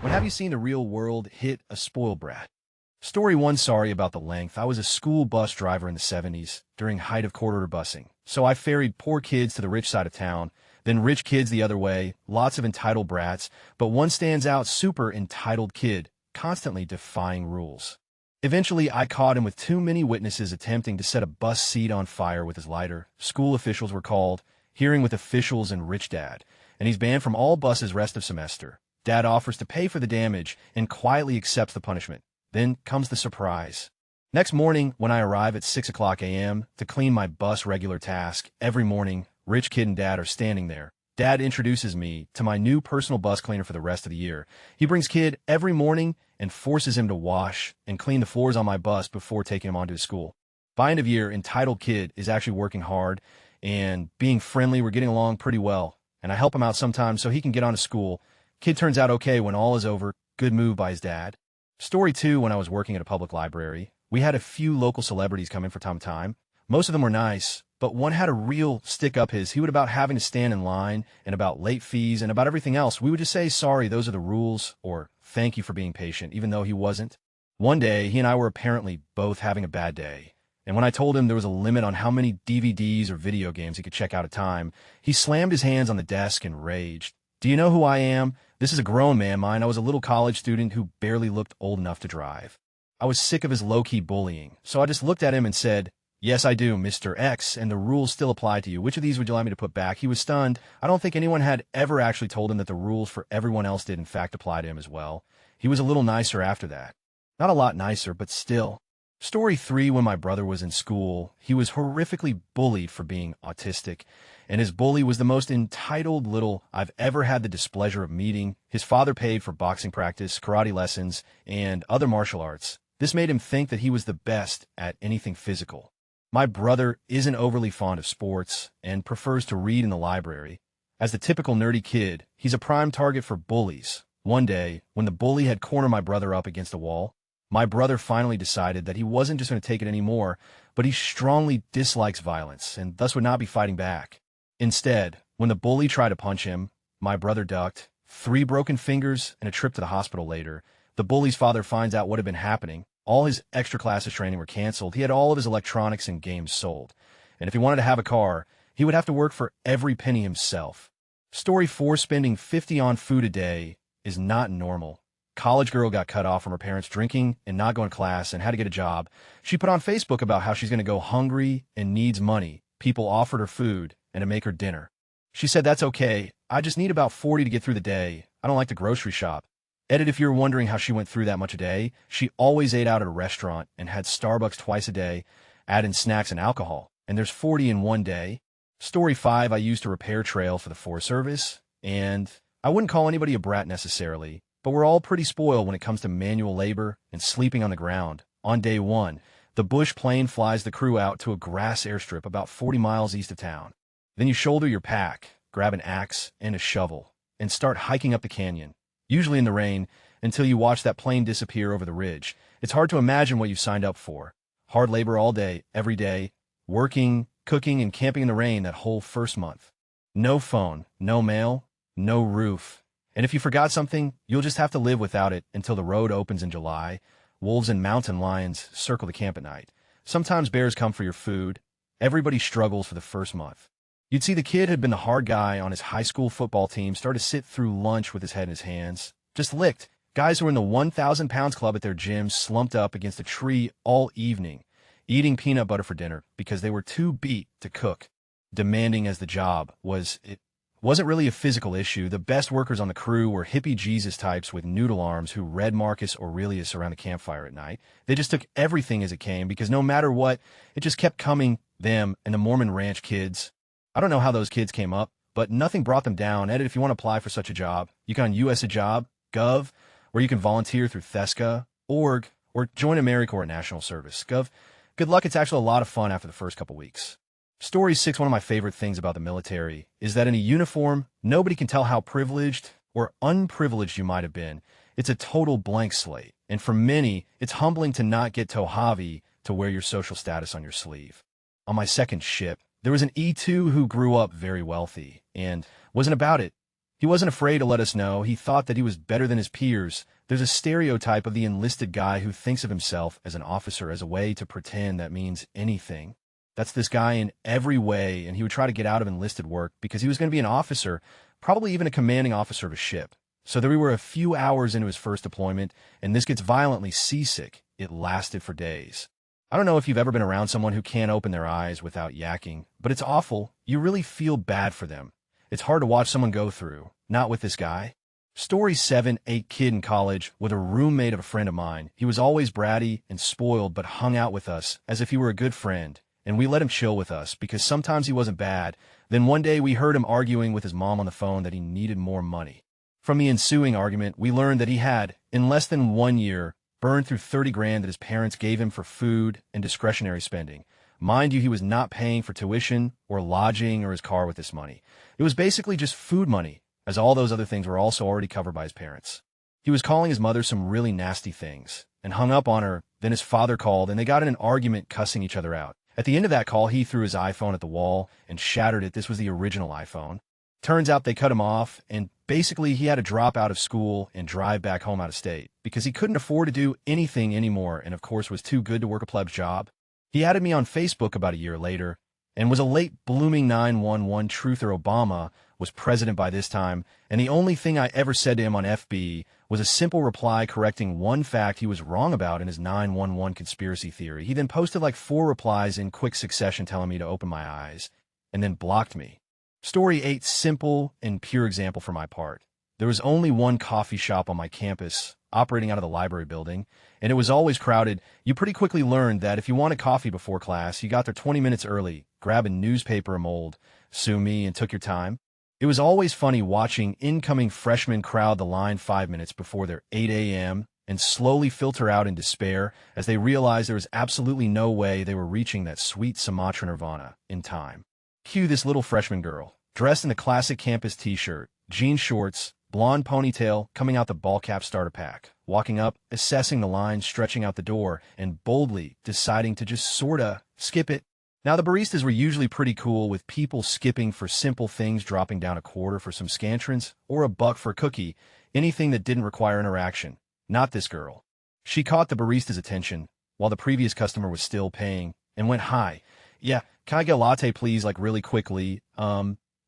When have you seen the real world hit a spoiled brat? Story 1. Sorry about the length. I was a school bus driver in the 70s during height of quarter-order busing. So I ferried poor kids to the rich side of town, then rich kids the other way, lots of entitled brats, but one stands out, super entitled kid, constantly defying rules. Eventually, I caught him with too many witnesses attempting to set a bus seat on fire with his lighter. School officials were called, hearing with officials and rich dad, and he's banned from all buses rest of semester. Dad offers to pay for the damage and quietly accepts the punishment. Then comes the surprise. Next morning, when I arrive at 6 o'clock a.m. to clean my bus regular task, every morning, rich kid and dad are standing there. Dad introduces me to my new personal bus cleaner for the rest of the year. He brings kid every morning and forces him to wash and clean the floors on my bus before taking him onto his school. By end of year, entitled kid is actually working hard and being friendly. We're getting along pretty well, and I help him out sometimes so he can get on to school. Kid turns out okay when all is over. Good move by his dad. Story 2. When I was working at a public library, we had a few local celebrities come in from time to time. Most of them were nice, but one had a real stick up his. He would about having to stand in line and about late fees and about everything else. We would just say, sorry, those are the rules, or thank you for being patient, even though he wasn't. One day, he and I were apparently both having a bad day. And when I told him there was a limit on how many DVDs or video games he could check out at a time, he slammed his hands on the desk and raged. Do you know who I am? This is a grown man mine. I was a little college student who barely looked old enough to drive. I was sick of his low-key bullying, so I just looked at him and said, yes, I do, Mr. X, and the rules still apply to you. Which of these would you like me to put back? He was stunned. I don't think anyone had ever actually told him that the rules for everyone else did in fact apply to him as well. He was a little nicer after that. Not a lot nicer, but still. Story 3. When my brother was in school, he was horrifically bullied for being autistic, and his bully was the most entitled little I've ever had the displeasure of meeting. His father paid for boxing practice, karate lessons, and other martial arts. This made him think that he was the best at anything physical. My brother isn't overly fond of sports and prefers to read in the library. As the typical nerdy kid, he's a prime target for bullies. One day, when the bully had cornered my brother up against a wall, my brother finally decided that he wasn't just going to take it anymore, but he strongly dislikes violence and thus would not be fighting back. Instead, when the bully tried to punch him, my brother ducked. 3 broken fingers and a trip to the hospital later. The bully's father finds out what had been happening. All his extra classes training were canceled. He had all of his electronics and games sold. And if he wanted to have a car, he would have to work for every penny himself. Story 4. Spending $50 on food a day is not normal. College girl got cut off from her parents drinking and not going to class and had to get a job. She put on Facebook about how she's going to go hungry and needs money. People offered her food and to make her dinner. She said, that's okay. I just need about 40 to get through the day. I don't like to grocery shop. Edit, if you're wondering how she went through that much a day, she always ate out at a restaurant and had Starbucks twice a day, add in snacks and alcohol. And there's 40 in one day. Story 5. I used to repair trail for the Forest Service, and I wouldn't call anybody a brat necessarily, but we're all pretty spoiled when it comes to manual labor and sleeping on the ground. On day 1, the Bush plane flies the crew out to a grass airstrip about 40 miles east of town. Then you shoulder your pack, grab an axe and a shovel, and start hiking up the canyon, usually in the rain, until you watch that plane disappear over the ridge. It's hard to imagine what you've signed up for. Hard labor all day, every day, working, cooking, and camping in the rain that whole first month. No phone, no mail, no roof. And if you forgot something, you'll just have to live without it until the road opens in July. Wolves and mountain lions circle the camp at night. Sometimes bears come for your food. Everybody struggles for the first month. You'd see the kid who'd been the hard guy on his high school football team start to sit through lunch with his head in his hands, just licked. Guys who were in the 1,000 pounds club at their gym slumped up against a tree all evening, eating peanut butter for dinner because they were too beat to cook. Demanding as the job was, it wasn't really a physical issue. The best workers on the crew were hippie Jesus types with noodle arms who read Marcus Aurelius around the campfire at night. They just took everything as it came because no matter what, it just kept coming, them and the Mormon ranch kids. I don't know how those kids came up, but nothing brought them down. Edit, if you want to apply for such a job, you can on US a Job, Gov, where you can volunteer through Thesca, org, or join AmeriCorps at National Service. Gov, good luck. It's actually a lot of fun after the first couple weeks. Story 6. One of my favorite things about the military is that in a uniform, nobody can tell how privileged or unprivileged you might have been. It's a total blank slate. And for many, it's humbling to not get Tohavi to wear your social status on your sleeve. On my second ship, there was an E2 who grew up very wealthy and wasn't about it. He wasn't afraid to let us know. He thought that he was better than his peers. There's a stereotype of the enlisted guy who thinks of himself as an officer as a way to pretend that means anything. That's this guy in every way, and he would try to get out of enlisted work because he was going to be an officer, probably even a commanding officer of a ship. So there we were a few hours into his first deployment, and this gets violently seasick. It lasted for days. I don't know if you've ever been around someone who can't open their eyes without yakking, but it's awful. You really feel bad for them. It's hard to watch someone go through. Not with this guy. Story 7, 8 kid in college with a roommate of a friend of mine. He was always bratty and spoiled but hung out with us as if he were a good friend, and we let him chill with us because sometimes he wasn't bad. Then one day we heard him arguing with his mom on the phone that he needed more money. From the ensuing argument, we learned that he had, in less than 1 year, burned through 30 grand that his parents gave him for food and discretionary spending. Mind you, he was not paying for tuition or lodging or his car with this money. It was basically just food money, as all those other things were also already covered by his parents. He was calling his mother some really nasty things and hung up on her. Then his father called and they got in an argument cussing each other out. At the end of that call, he threw his iPhone at the wall and shattered it. This was the original iPhone. Turns out they cut him off, and basically he had to drop out of school and drive back home out of state because he couldn't afford to do anything anymore and, of course, was too good to work a pleb's job. He added me on Facebook about a year later and was a late blooming 911 truther. Obama was president by this time, and the only thing I ever said to him on FB was a simple reply correcting one fact he was wrong about in his 911 conspiracy theory. He then posted like 4 replies in quick succession telling me to open my eyes, and then blocked me. Story 8, simple and pure example for my part. There was only one coffee shop on my campus, operating out of the library building, and it was always crowded. You pretty quickly learned that if you wanted coffee before class, you got there 20 minutes early, grab a newspaper, a mold, sue me, and took your time. It was always funny watching incoming freshmen crowd the line 5 minutes before their 8 a.m. and slowly filter out in despair as they realized there was absolutely no way they were reaching that sweet Sumatra nirvana in time. Cue this little freshman girl, dressed in the classic campus t-shirt, jean shorts, blonde ponytail, coming out the ball cap starter pack, walking up, assessing the line, stretching out the door, and boldly deciding to just sorta skip it. Now, the baristas were usually pretty cool with people skipping for simple things, dropping down a quarter for some scantrons or $1 for a cookie, anything that didn't require interaction. Not this girl. She caught the barista's attention while the previous customer was still paying and went, "Hi, yeah, can I get a latte, please, like really quickly?"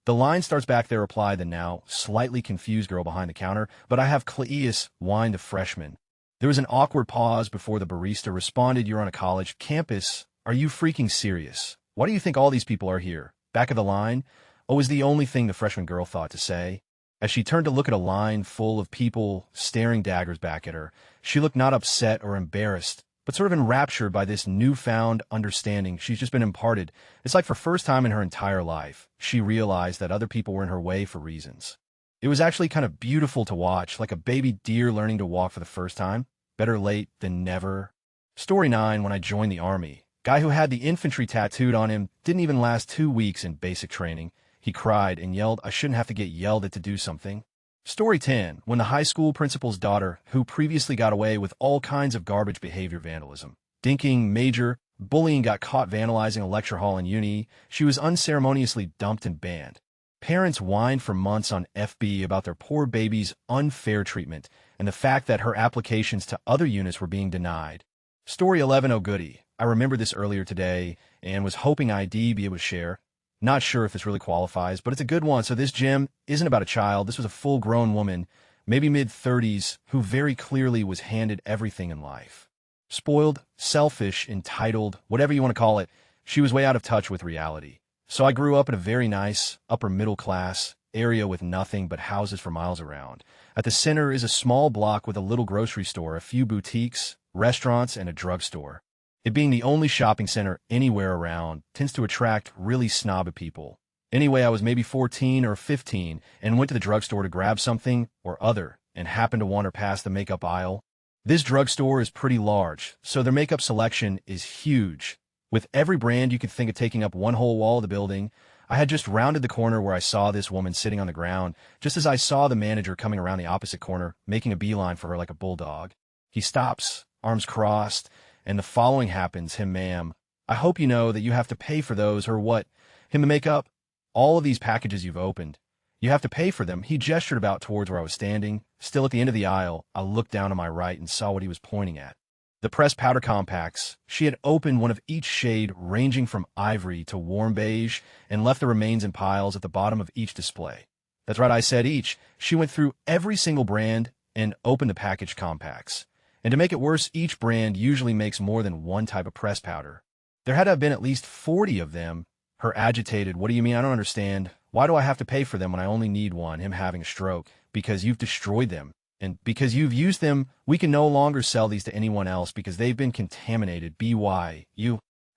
The line starts back there, reply the now slightly confused girl behind the counter, "But I have Cleus," whined the freshman. There was an awkward pause before the barista responded, "You're on a college campus. Are you freaking serious? Why do you think all these people are here? Back of the line?" Oh, was the only thing the freshman girl thought to say. As she turned to look at a line full of people staring daggers back at her, she looked not upset or embarrassed, but sort of enraptured by this newfound understanding she's just been imparted. It's like for first time in her entire life, she realized that other people were in her way for reasons. It was actually kind of beautiful to watch, like a baby deer learning to walk for the first time. Better late than never. Story 9, when I joined the Army. Guy who had the infantry tattooed on him didn't even last 2 weeks in basic training. He cried and yelled, I shouldn't have to get yelled at to do something. Story 10, when the high school principal's daughter, who previously got away with all kinds of garbage behavior, vandalism, dinking, major, bullying, got caught vandalizing a lecture hall in uni, she was unceremoniously dumped and banned. Parents whined for months on FB about their poor baby's unfair treatment and the fact that her applications to other units were being denied. Story 11, oh goody. I remembered this earlier today and was hoping I'd be able to share. Not sure if this really qualifies, but it's a good one. So this gem isn't about a child. This was a full-grown woman, maybe mid-30s, who very clearly was handed everything in life. Spoiled, selfish, entitled, whatever you want to call it, she was way out of touch with reality. So I grew up in a very nice, upper-middle-class area with nothing but houses for miles around. At the center is a small block with a little grocery store, a few boutiques, restaurants, and a drugstore. It being the only shopping center anywhere around tends to attract really snobby people. Anyway, I was maybe 14 or 15 and went to the drugstore to grab something or other and happened to wander past the makeup aisle. This drugstore is pretty large, so their makeup selection is huge. With every brand you could think of taking up one whole wall of the building, I had just rounded the corner where I saw this woman sitting on the ground, just as I saw the manager coming around the opposite corner, making a beeline for her like a bulldog. He stops, arms crossed, and the following happens, him, ma'am. I hope you know that you have to pay for those, or what? Him, the makeup? All of these packages you've opened. You have to pay for them. He gestured about towards where I was standing. Still at the end of the aisle, I looked down to my right and saw what he was pointing at. The pressed powder compacts. She had opened one of each shade, ranging from ivory to warm beige, and left the remains in piles at the bottom of each display. That's right, I said each. She went through every single brand and opened the packaged compacts. And to make it worse, each brand usually makes more than one type of pressed powder. There had to have been at least 40 of them. Her agitated, "What do you mean? I don't understand. Why do I have to pay for them when I only need one?" Him having a stroke. "Because you've destroyed them. And because you've used them, we can no longer sell these to anyone else because they've been contaminated. BY.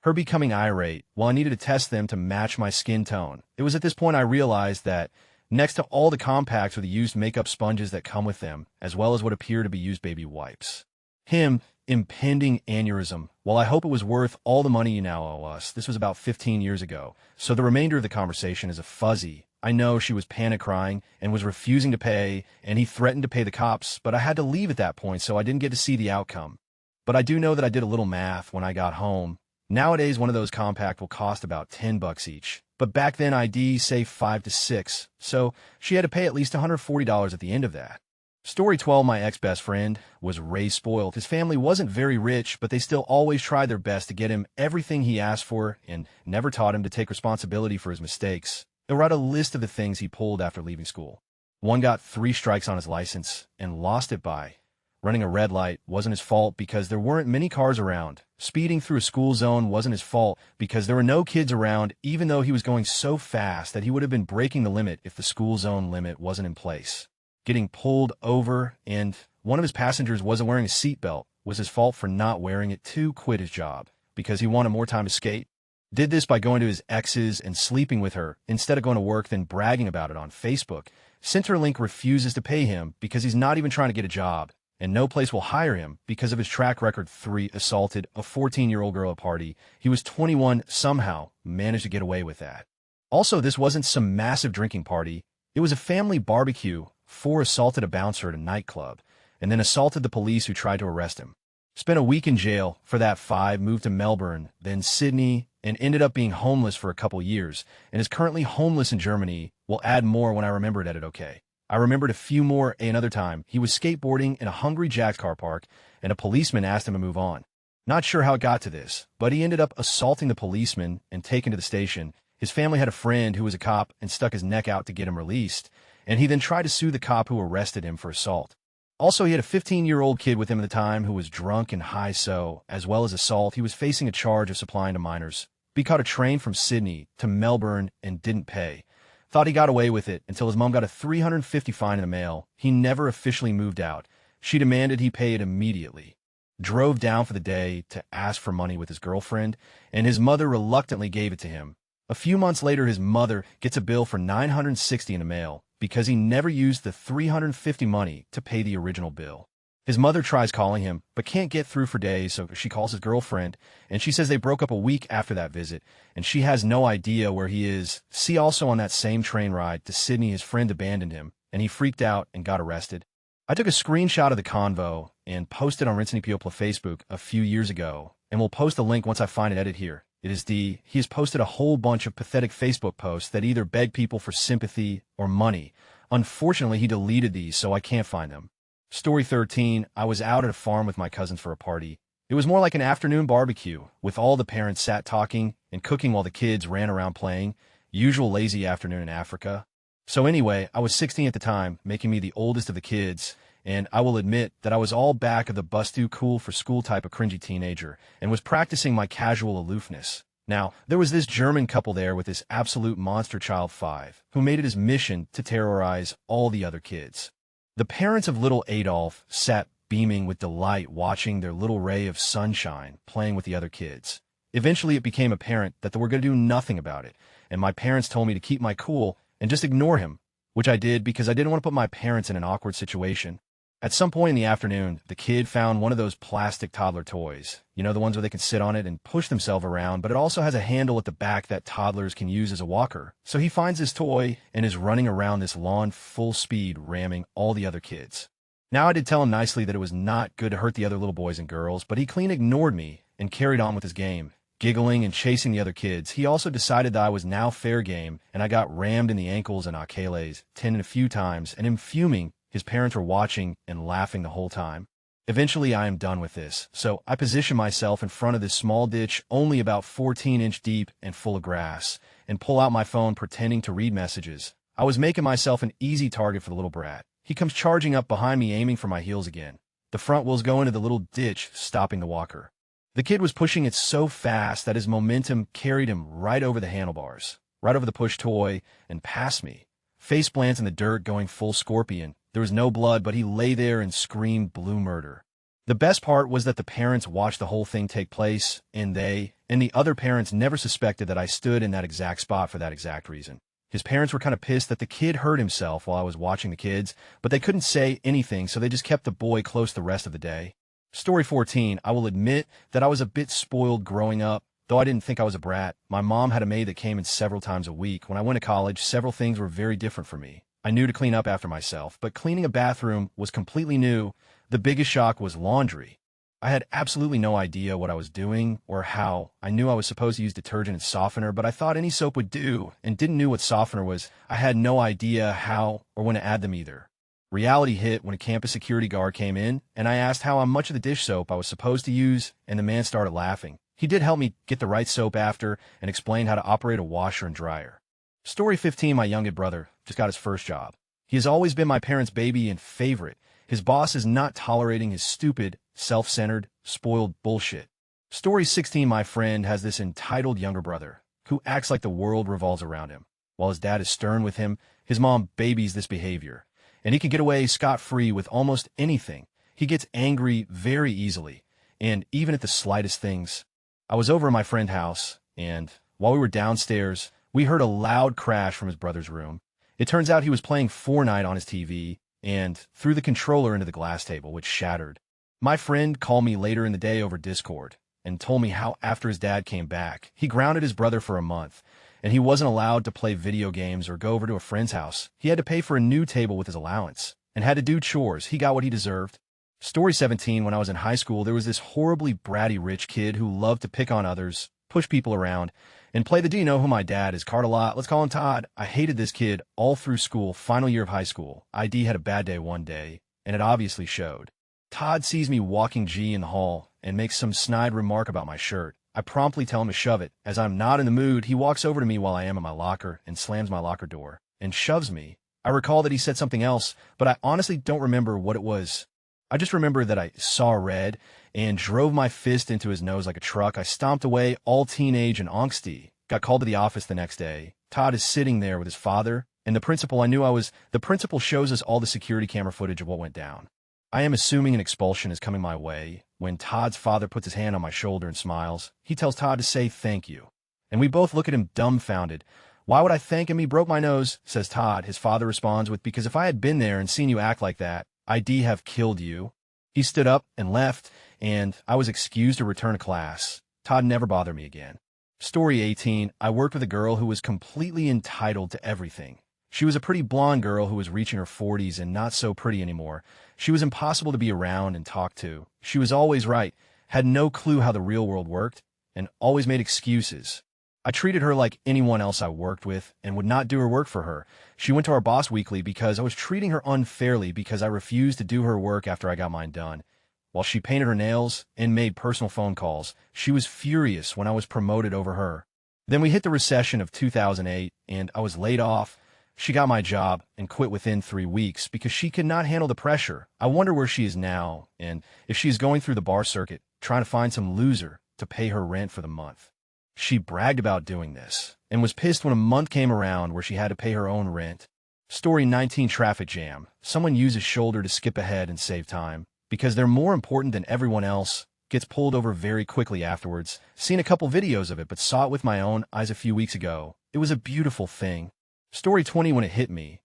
Her becoming irate. "Well, I needed to test them to match my skin tone." It was at this point I realized that next to all the compacts were the used makeup sponges that come with them, as well as what appear to be used baby wipes. Him, impending aneurysm. "Well, I hope it was worth all the money you now owe us." This was about 15 years ago, so the remainder of the conversation is a fuzzy. I know she was panic crying and was refusing to pay, and he threatened to pay the cops, but I had to leave at that point, so I didn't get to see the outcome. But I do know that I did a little math when I got home. Nowadays, one of those compact will cost about $10 each, but back then IDs say 5 to 6, so she had to pay at least $140 at the end of that. Story 12, my ex-best friend was raised spoiled. His family wasn't very rich, but they still always tried their best to get him everything he asked for and never taught him to take responsibility for his mistakes. They wrote a list of the things he pulled after leaving school. One got 3 strikes on his license and lost it by running a red light. Wasn't his fault because there weren't many cars around. Speeding through a school zone wasn't his fault because there were no kids around, even though he was going so fast that he would have been breaking the limit if the school zone limit wasn't in place. Getting pulled over and one of his passengers wasn't wearing a seatbelt was his fault for not wearing it. 2, quit his job because he wanted more time to skate. Did this by going to his ex's and sleeping with her instead of going to work, then bragging about it on Facebook. Centerlink refuses to pay him because he's not even trying to get a job, and no place will hire him because of his track record. 3, assaulted a 14-year-old girl at a party. He was 21, somehow managed to get away with that. Also, this wasn't some massive drinking party. It was a family barbecue. 4, assaulted a bouncer at a nightclub, and then assaulted the police who tried to arrest him. Spent a week in jail for that. 5, moved to Melbourne, then Sydney, and ended up being homeless for a couple years, and is currently homeless in Germany. Will add more when I remember it. Edit okay. I remembered a few more another time. He was skateboarding in a Hungry Jack's car park, and a policeman asked him to move on. Not sure how it got to this, but he ended up assaulting the policeman and taken to the station. His family had a friend who was a cop and stuck his neck out to get him released, and he then tried to sue the cop who arrested him for assault. Also, he had a 15-year-old kid with him at the time who was drunk and high, so, as well as assault, he was facing a charge of supplying to minors. He caught a train from Sydney to Melbourne and didn't pay. Thought he got away with it until his mom got a $350 fine in the mail. He never officially moved out. She demanded he pay it immediately. Drove down for the day to ask for money with his girlfriend, and his mother reluctantly gave it to him. A few months later, his mother gets a bill for $960 in the mail because he never used the $350 money to pay the original bill. His mother tries calling him, but can't get through for days, so she calls his girlfriend, and she says they broke up a week after that visit, and she has no idea where he is. See, also on that same train ride to Sydney, his friend abandoned him, and he freaked out and got arrested. I took a screenshot of the convo and posted on Rinse and Piopla Facebook a few years ago, and we'll post a link once I find it. Edit here. He has posted a whole bunch of pathetic Facebook posts that either beg people for sympathy or money. Unfortunately, he deleted these, so I can't find them. Story 13, I was out at a farm with my cousins for a party. It was more like an afternoon barbecue, with all the parents sat talking and cooking while the kids ran around playing. Usual lazy afternoon in Africa. So anyway, I was 16 at the time, making me the oldest of the kids, and I will admit that I was all back of the bust-too cool for school type of cringy teenager, and was practicing my casual aloofness. Now, there was this German couple there with this absolute monster child 5, who made it his mission to terrorize all the other kids. The parents of little Adolf sat beaming with delight watching their little ray of sunshine playing with the other kids. Eventually, it became apparent that they were going to do nothing about it, and my parents told me to keep my cool and just ignore him, which I did because I didn't want to put my parents in an awkward situation. At some point in the afternoon, the kid found one of those plastic toddler toys. You know, the ones where they can sit on it and push themselves around, but it also has a handle at the back that toddlers can use as a walker. So he finds this toy and is running around this lawn full speed, ramming all the other kids. Now, I did tell him nicely that it was not good to hurt the other little boys and girls, but he clean ignored me and carried on with his game. giggling and chasing the other kids. He also decided that I was now fair game, and I got rammed in the ankles and Achilles, tendon a few times, and him fuming. His parents were watching and laughing the whole time. Eventually, I am done with this, so I position myself in front of this small ditch only about 14-inch deep and full of grass, and pull out my phone pretending to read messages. I was making myself an easy target for the little brat. He comes charging up behind me, aiming for my heels again. The front wheels go into the little ditch, stopping the walker. The kid was pushing it so fast that his momentum carried him right over the handlebars, right over the push toy, and past me. Face plants in the dirt, going full scorpion. There was no blood, but he lay there and screamed blue murder. The best part was that the parents watched the whole thing take place, and they and the other parents never suspected that I stood in that exact spot for that exact reason. His parents were kind of pissed that the kid hurt himself while I was watching the kids, but they couldn't say anything, so they just kept the boy close the rest of the day. Story 14, I will admit that I was a bit spoiled growing up. Though I didn't think I was a brat, my mom had a maid that came in several times a week. When I went to college, several things were very different for me. I knew to clean up after myself, but cleaning a bathroom was completely new. The biggest shock was laundry. I had absolutely no idea what I was doing or how. I knew I was supposed to use detergent and softener, but I thought any soap would do, and didn't know what softener was. I had no idea how or when to add them either. Reality hit when a campus security guard came in, and I asked how much of the dish soap I was supposed to use, and the man started laughing. He did help me get the right soap after, and explained how to operate a washer and dryer. Story 15, my youngest brother just got his first job. He has always been my parents' baby and favorite. His boss is not tolerating his stupid, self-centered, spoiled bullshit. Story 16, my friend has this entitled younger brother who acts like the world revolves around him. While his dad is stern with him, his mom babies this behavior, and he can get away scot-free with almost anything. He gets angry very easily, and even at the slightest things. I was over at my friend's house, and while we were downstairs, we heard a loud crash from his brother's room. It turns out he was playing Fortnite on his TV and threw the controller into the glass table, which shattered. My friend called me later in the day over Discord and told me how after his dad came back, he grounded his brother for a month, and he wasn't allowed to play video games or go over to a friend's house. He had to pay for a new table with his allowance and had to do chores. He got what he deserved. Story 17, when I was in high school, there was this horribly bratty rich kid who loved to pick on others, push people around, and play the "do you know who my dad is" card a lot. Let's call him Todd. I hated this kid all through school, final year of high school. ID had a bad day one day, and it obviously showed. Todd sees me walking G in the hall and makes some snide remark about my shirt. I promptly tell him to shove it. As I'm not in the mood, he walks over to me while I am in my locker and slams my locker door and shoves me. I recall that he said something else, but I honestly don't remember what it was. I just remember that I saw red and drove my fist into his nose like a truck. I stomped away, all teenage and angsty. Got called to the office the next day. Todd is sitting there with his father, and the principal. The principal shows us all the security camera footage of what went down. I am assuming an expulsion is coming my way when Todd's father puts his hand on my shoulder and smiles. He tells Todd to say thank you, and we both look at him dumbfounded. "Why would I thank him? He broke my nose," says Todd. His father responds with, "Because if I had been there and seen you act like that, I'd have killed you." He stood up and left, and I was excused to return to class. Todd never bothered me again. Story 18, I worked with a girl who was completely entitled to everything. She was a pretty blonde girl who was reaching her 40s and not so pretty anymore. She was impossible to be around and talk to. She was always right, had no clue how the real world worked, and always made excuses. I treated her like anyone else I worked with and would not do her work for her. She went to our boss weekly because I was treating her unfairly because I refused to do her work after I got mine done. While she painted her nails and made personal phone calls, she was furious when I was promoted over her. Then we hit the recession of 2008, and I was laid off. She got my job and quit within 3 weeks because she could not handle the pressure. I wonder where she is now and if she is going through the bar circuit, trying to find some loser to pay her rent for the month. She bragged about doing this and was pissed when a month came around where she had to pay her own rent. Story 19, traffic jam. Someone uses shoulder to skip ahead and save time because they're more important than everyone else. Gets pulled over very quickly afterwards. Seen a couple videos of it, but saw it with my own eyes a few weeks ago. It was a beautiful thing. Story 20, when it hit me.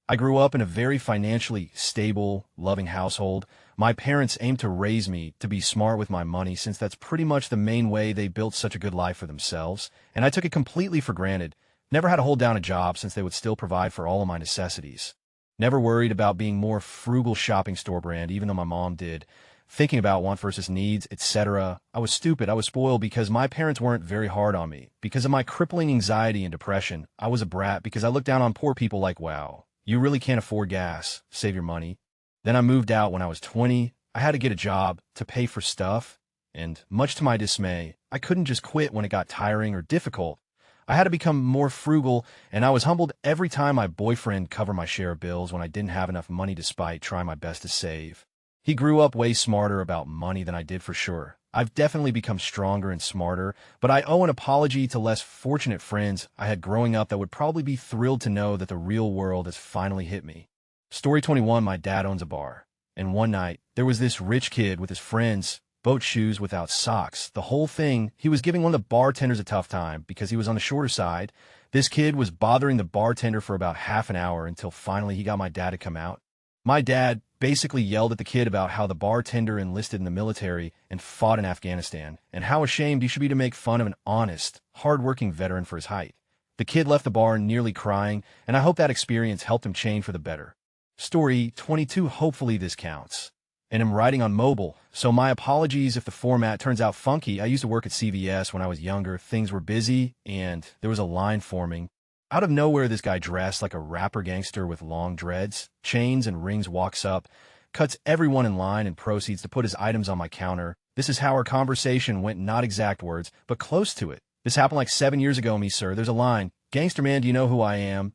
I grew up in a very financially stable, loving household. My parents aimed to raise me to be smart with my money since that's pretty much the main way they built such a good life for themselves, and I took it completely for granted. Never had to hold down a job since they would still provide for all of my necessities. Never worried about being more frugal shopping store brand, even though my mom did. thinking about want versus needs, etc. I was stupid. I was spoiled because my parents weren't very hard on me. Because of my crippling anxiety and depression, I was a brat because I looked down on poor people like, wow, you really can't afford gas. Save your money. Then I moved out when I was 20. I had to get a job to pay for stuff. And much to my dismay, I couldn't just quit when it got tiring or difficult. I had to become more frugal, and I was humbled every time my boyfriend covered my share of bills when I didn't have enough money despite trying my best to save. He grew up way smarter about money than I did for sure. I've definitely become stronger and smarter, but I owe an apology to less fortunate friends I had growing up that would probably be thrilled to know that the real world has finally hit me. Story 21, my dad owns a bar. And one night, there was this rich kid with his friends, boat shoes without socks. The whole thing, he was giving one of the bartenders a tough time because he was on the shorter side. This kid was bothering the bartender for about half an hour until finally he got my dad to come out. My dad basically yelled at the kid about how the bartender enlisted in the military and fought in Afghanistan, and how ashamed he should be to make fun of an honest, hard-working veteran for his height. The kid left the bar nearly crying, and I hope that experience helped him change for the better. Story 22, hopefully this counts. And I'm writing on mobile, so my apologies if the format turns out funky. I used to work at CVS when I was younger. Things were busy, and there was a line forming. Out of nowhere, this guy dressed like a rapper gangster with long dreads, chains, and rings walks up, cuts everyone in line, and proceeds to put his items on my counter. This is how our conversation went, not exact words, but close to it. This happened like 7 years ago, me sir. There's a line. Gangster man, do you know who I am?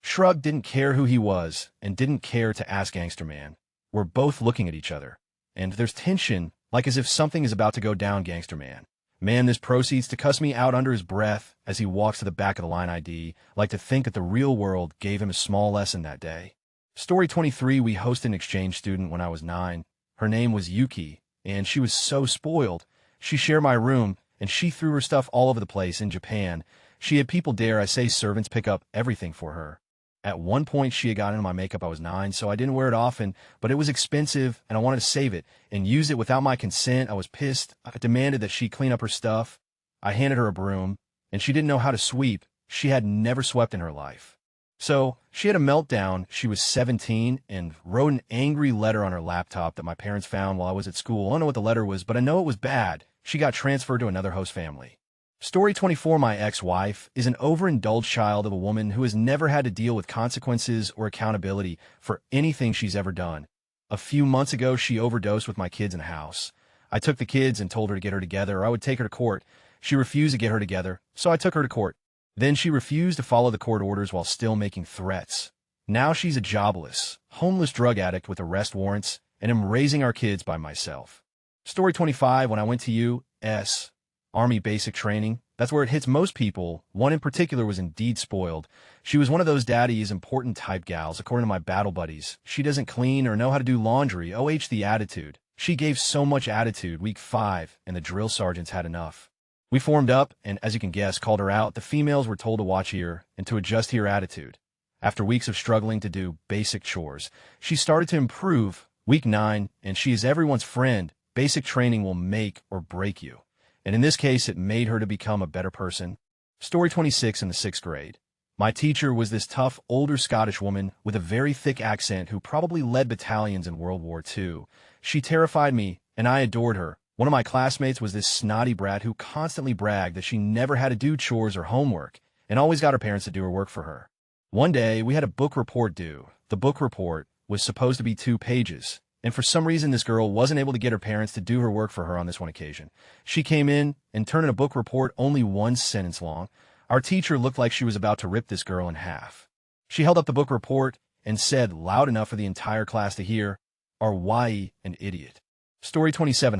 Shrug didn't care who he was, and didn't care to ask Gangster man. We're both looking at each other, and there's tension, like as if something is about to go down, Gangster man. Man, this proceeds to cuss me out under his breath as he walks to the back of the line ID, like to think that the real world gave him a small lesson that day. Story 23, we hosted an exchange student when I was 9. Her name was Yuki, and she was so spoiled. She shared my room, and she threw her stuff all over the place in Japan. She had people, dare I say, servants pick up everything for her. At one point, she had gotten into my makeup. I was 9, so I didn't wear it often, but it was expensive, and I wanted to save it and use it without my consent. I was pissed. I demanded that she clean up her stuff. I handed her a broom, and she didn't know how to sweep. She had never swept in her life. So she had a meltdown. She was 17 and wrote an angry letter on her laptop that my parents found while I was at school. I don't know what the letter was, but I know it was bad. She got transferred to another host family. Story 24, my ex-wife is an overindulged child of a woman who has never had to deal with consequences or accountability for anything she's ever done. A few months ago, she overdosed with my kids in the house. I took the kids and told her to get her together or I would take her to court. She refused to get her together, so I took her to court. Then she refused to follow the court orders while still making threats. Now she's a jobless, homeless drug addict with arrest warrants, and am raising our kids by myself. Story 25, when I went to U.S. Army basic training, that's where it hits most people. One in particular was indeed spoiled. She was one of those daddy's important type gals, according to my battle buddies. She doesn't clean or know how to do laundry. OH, the attitude. She gave so much attitude. Week 5, and the drill sergeants had enough. We formed up, and as you can guess, called her out. The females were told to watch here and to adjust to her attitude. After weeks of struggling to do basic chores, she started to improve. Week 9, and she is everyone's friend. Basic training will make or break you. And in this case, it made her to become a better person. Story 26, in the 6th grade. My teacher was this tough, older Scottish woman with a very thick accent who probably led battalions in World War II. She terrified me, and I adored her. One of my classmates was this snotty brat who constantly bragged that she never had to do chores or homework, and always got her parents to do her work for her. One day, we had a book report due. The book report was supposed to be 2 pages. And for some reason, this girl wasn't able to get her parents to do her work for her on this one occasion. She came in and turned in a book report only 1 sentence long. Our teacher looked like she was about to rip this girl in half. She held up the book report and said loud enough for the entire class to hear, "Are why an idiot?" Story 27,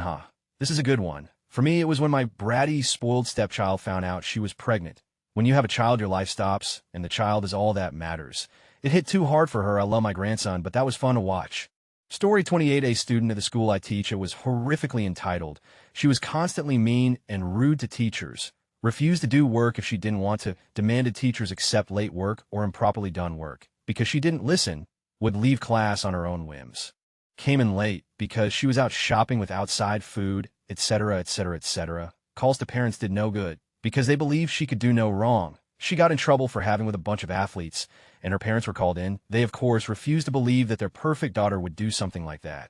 This is a good one. For me, it was when my bratty, spoiled stepchild found out she was pregnant. When you have a child, your life stops, and the child is all that matters. It hit too hard for her. I love my grandson, but that was fun to watch. Story 28, a student at the school I teach was horrifically entitled. She was constantly mean and rude to teachers, refused to do work if she didn't want to, demanded teachers accept late work or improperly done work. Because she didn't listen, would leave class on her own whims. Came in late because she was out shopping with outside food, etc., etc., etc. Calls to parents did no good because they believed she could do no wrong. She got in trouble for having with a bunch of athletes, and her parents were called in. They, of course, refused to believe that their perfect daughter would do something like that.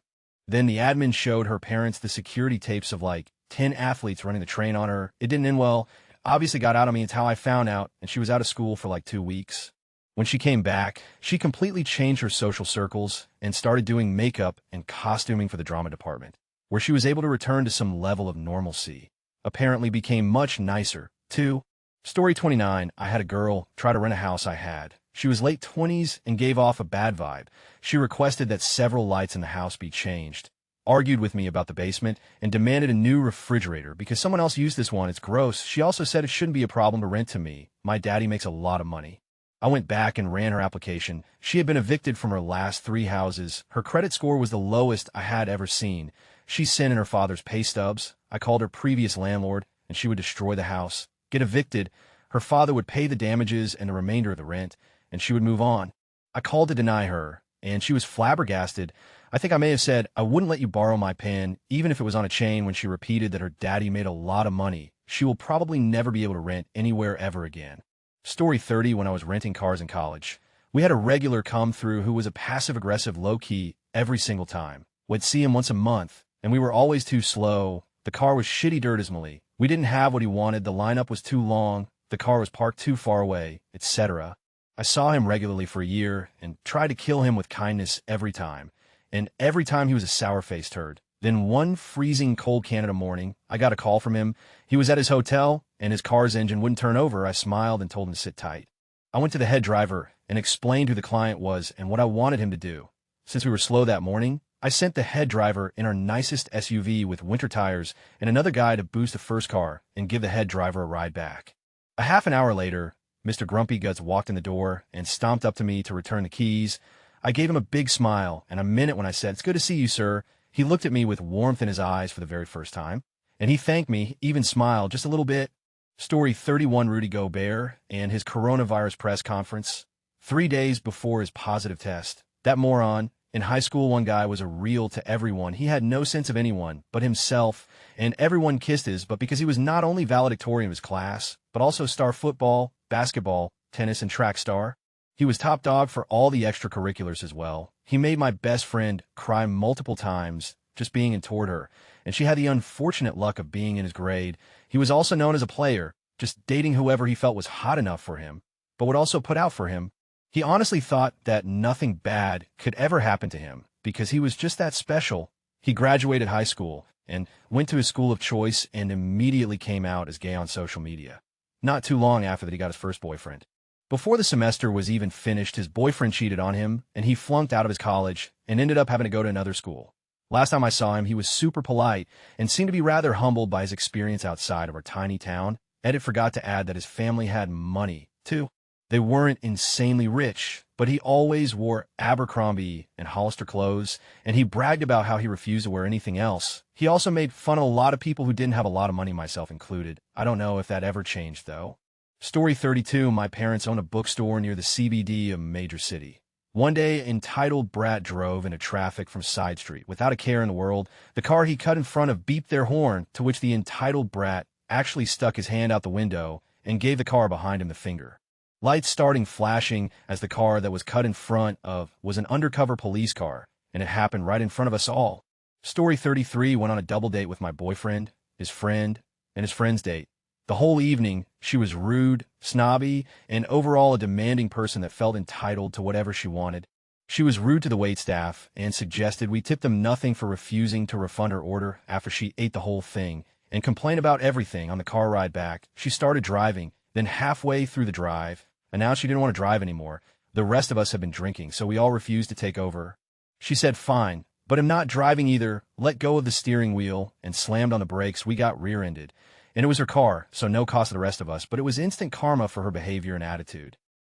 Then the admin showed her parents the security tapes of like 10 athletes running the train on her. It didn't end well. Obviously got out on me. It's how I found out, and she was out of school for like 2 weeks. When she came back, she completely changed her social circles and started doing makeup and costuming for the drama department, where she was able to return to some level of normalcy. Apparently became much nicer, too. Story 29, I had a girl try to rent a house I had. She was late 20s and gave off a bad vibe. She requested that several lights in the house be changed, argued with me about the basement, and demanded a new refrigerator because someone else used this one. It's gross. She also said it shouldn't be a problem to rent to me. My daddy makes a lot of money. I went back and ran her application. She had been evicted from her last 3 houses. Her credit score was the lowest I had ever seen. She sent in her father's pay stubs. I called her previous landlord, and she would destroy the house, get evicted. Her father would pay the damages and the remainder of the rent, and she would move on. I called to deny her, and she was flabbergasted. I think I may have said, I wouldn't let you borrow my pen, even if it was on a chain, when she repeated that her daddy made a lot of money. She will probably never be able to rent anywhere ever again. Story 30, when I was renting cars in college. We had a regular come-through who was a passive-aggressive low-key every single time. We'd see him once a month, and we were always too slow. The car was shitty dismally. We didn't have what he wanted. The lineup was too long. The car was parked too far away, etc. I saw him regularly for a year and tried to kill him with kindness every time. And every time he was a sour-faced turd. Then one freezing cold Canada morning, I got a call from him. He was at his hotel, and his car's engine wouldn't turn over. I smiled and told him to sit tight. I went to the head driver and explained who the client was and what I wanted him to do. Since we were slow that morning, I sent the head driver in our nicest SUV with winter tires and another guy to boost the first car and give the head driver a ride back. A half an hour later, Mr. Grumpy Guts walked in the door and stomped up to me to return the keys. I gave him a big smile, and I meant it when I said, "It's good to see you, sir." He looked at me with warmth in his eyes for the very first time, and he thanked me, even smiled just a little bit. Story 31, Rudy Gobert and his coronavirus press conference. 3 days before his positive test. That moron. In high school, one guy was a real to everyone. He had no sense of anyone but himself, and everyone kissed his butt because he was not only valedictorian of his class, but also star football, basketball, tennis, and track star. He was top dog for all the extracurriculars as well. He made my best friend cry multiple times just being in toward her, and she had the unfortunate luck of being in his grade. He was also known as a player, just dating whoever he felt was hot enough for him, but would also put out for him. He honestly thought that nothing bad could ever happen to him because he was just that special. He graduated high school and went to his school of choice and immediately came out as gay on social media. Not too long after that, he got his first boyfriend. Before the semester was even finished, his boyfriend cheated on him, and he flunked out of his college and ended up having to go to another school. Last time I saw him, he was super polite and seemed to be rather humbled by his experience outside of our tiny town. Edit forgot to add that his family had money, too. They weren't insanely rich, but he always wore Abercrombie and Hollister clothes, and he bragged about how he refused to wear anything else. He also made fun of a lot of people who didn't have a lot of money, myself included. I don't know if that ever changed, though. Story 32, my parents own a bookstore near the CBD of a major city. One day, entitled brat drove into traffic from side street without a care in the world. The car he cut in front of beeped their horn, to which the entitled brat actually stuck his hand out the window and gave the car behind him the finger. Lights starting flashing as the car that was cut in front of was an undercover police car, and it happened right in front of us all. Story 33, went on a double date with my boyfriend, his friend, and his friend's date. The whole evening, she was rude, snobby, and overall a demanding person that felt entitled to whatever she wanted. She was rude to the waitstaff and suggested we tip them nothing for refusing to refund her order after she ate the whole thing, and complained about everything on the car ride back. She started driving, then halfway through the drive, announced she didn't want to drive anymore. The rest of us had been drinking, so we all refused to take over. She said, "Fine, but I'm not driving either," let go of the steering wheel, and slammed on the brakes. We got rear-ended. And it was her car, so no cost to the rest of us, but it was instant karma for her behavior and attitude.